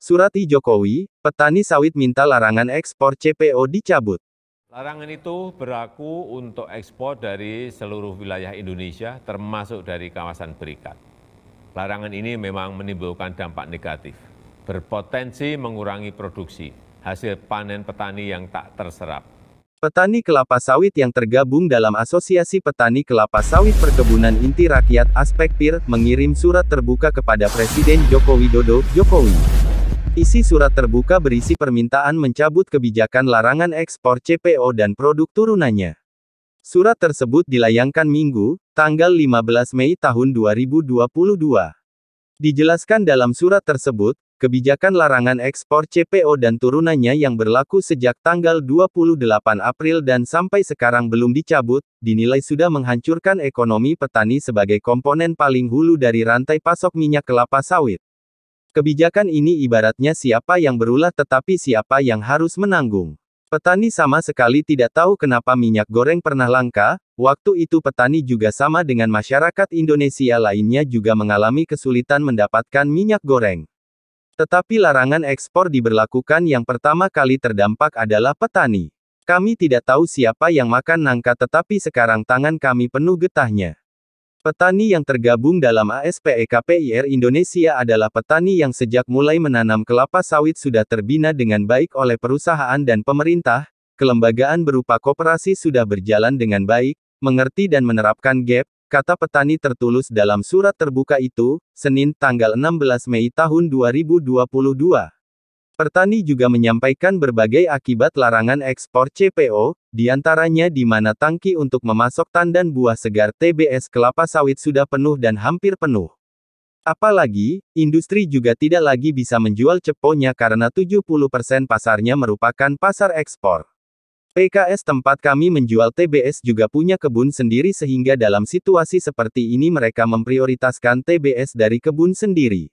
Surati Jokowi, petani sawit minta larangan ekspor CPO dicabut. Larangan itu berlaku untuk ekspor dari seluruh wilayah Indonesia, termasuk dari kawasan berikat. Larangan ini memang menimbulkan dampak negatif, berpotensi mengurangi produksi, hasil panen petani yang tak terserap. Petani kelapa sawit yang tergabung dalam Asosiasi Petani Kelapa Sawit Perkebunan Inti Rakyat (Aspekpir) mengirim surat terbuka kepada Presiden Joko Widodo, Jokowi. Isi surat terbuka berisi permintaan mencabut kebijakan larangan ekspor CPO dan produk turunannya. Surat tersebut dilayangkan Minggu, tanggal 15 Mei tahun 2022. Dijelaskan dalam surat tersebut, kebijakan larangan ekspor CPO dan turunannya yang berlaku sejak tanggal 28 April dan sampai sekarang belum dicabut, dinilai sudah menghancurkan ekonomi petani sebagai komponen paling hulu dari rantai pasok minyak kelapa sawit. Kebijakan ini ibaratnya siapa yang berulah tetapi siapa yang harus menanggung. Petani sama sekali tidak tahu kenapa minyak goreng pernah langka, waktu itu petani juga sama dengan masyarakat Indonesia lainnya juga mengalami kesulitan mendapatkan minyak goreng. Tetapi larangan ekspor diberlakukan yang pertama kali terdampak adalah petani. Kami tidak tahu siapa yang makan nangka tetapi sekarang tangan kami penuh getahnya. Petani yang tergabung dalam ASPEKPIR Indonesia adalah petani yang sejak mulai menanam kelapa sawit sudah terbina dengan baik oleh perusahaan dan pemerintah, kelembagaan berupa koperasi sudah berjalan dengan baik, mengerti dan menerapkan GAP, kata petani tertulis dalam surat terbuka itu, Senin tanggal 16 Mei tahun 2022. Petani juga menyampaikan berbagai akibat larangan ekspor CPO, diantaranya di mana tangki untuk memasok tandan buah segar TBS kelapa sawit sudah penuh dan hampir penuh. Apalagi, industri juga tidak lagi bisa menjual ceponya karena 70% pasarnya merupakan pasar ekspor. PKS tempat kami menjual TBS juga punya kebun sendiri sehingga dalam situasi seperti ini mereka memprioritaskan TBS dari kebun sendiri.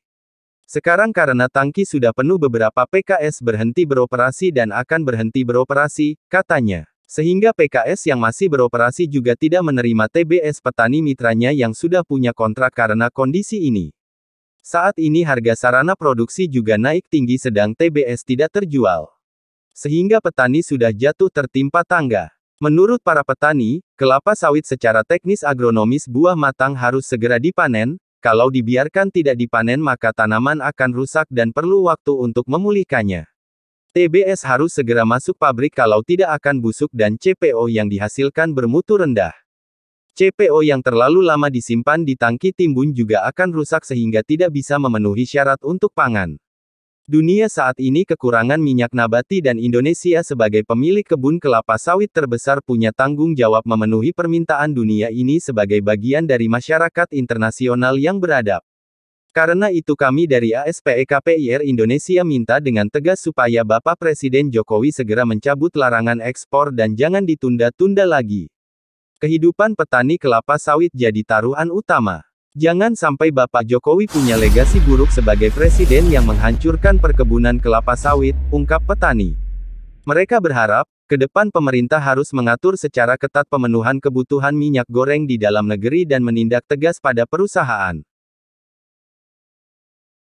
Sekarang karena tangki sudah penuh beberapa PKS berhenti beroperasi dan akan berhenti beroperasi, katanya. Sehingga PKS yang masih beroperasi juga tidak menerima TBS petani mitranya yang sudah punya kontrak karena kondisi ini. Saat ini harga sarana produksi juga naik tinggi sedang TBS tidak terjual. Sehingga petani sudah jatuh tertimpa tangga. Menurut para petani, kelapa sawit secara teknis agronomis buah matang harus segera dipanen. Kalau dibiarkan tidak dipanen maka tanaman akan rusak dan perlu waktu untuk memulihkannya. TBS harus segera masuk pabrik kalau tidak akan busuk dan CPO yang dihasilkan bermutu rendah. CPO yang terlalu lama disimpan di tangki timbun juga akan rusak sehingga tidak bisa memenuhi syarat untuk pangan. Dunia saat ini kekurangan minyak nabati dan Indonesia sebagai pemilik kebun kelapa sawit terbesar punya tanggung jawab memenuhi permintaan dunia ini sebagai bagian dari masyarakat internasional yang beradab. Karena itu kami dari ASPEKPIR Indonesia minta dengan tegas supaya Bapak Presiden Jokowi segera mencabut larangan ekspor dan jangan ditunda-tunda lagi. Kehidupan petani kelapa sawit jadi taruhan utama. Jangan sampai Bapak Jokowi punya legasi buruk sebagai presiden yang menghancurkan perkebunan kelapa sawit, ungkap petani. Mereka berharap, ke depan pemerintah harus mengatur secara ketat pemenuhan kebutuhan minyak goreng di dalam negeri dan menindak tegas pada perusahaan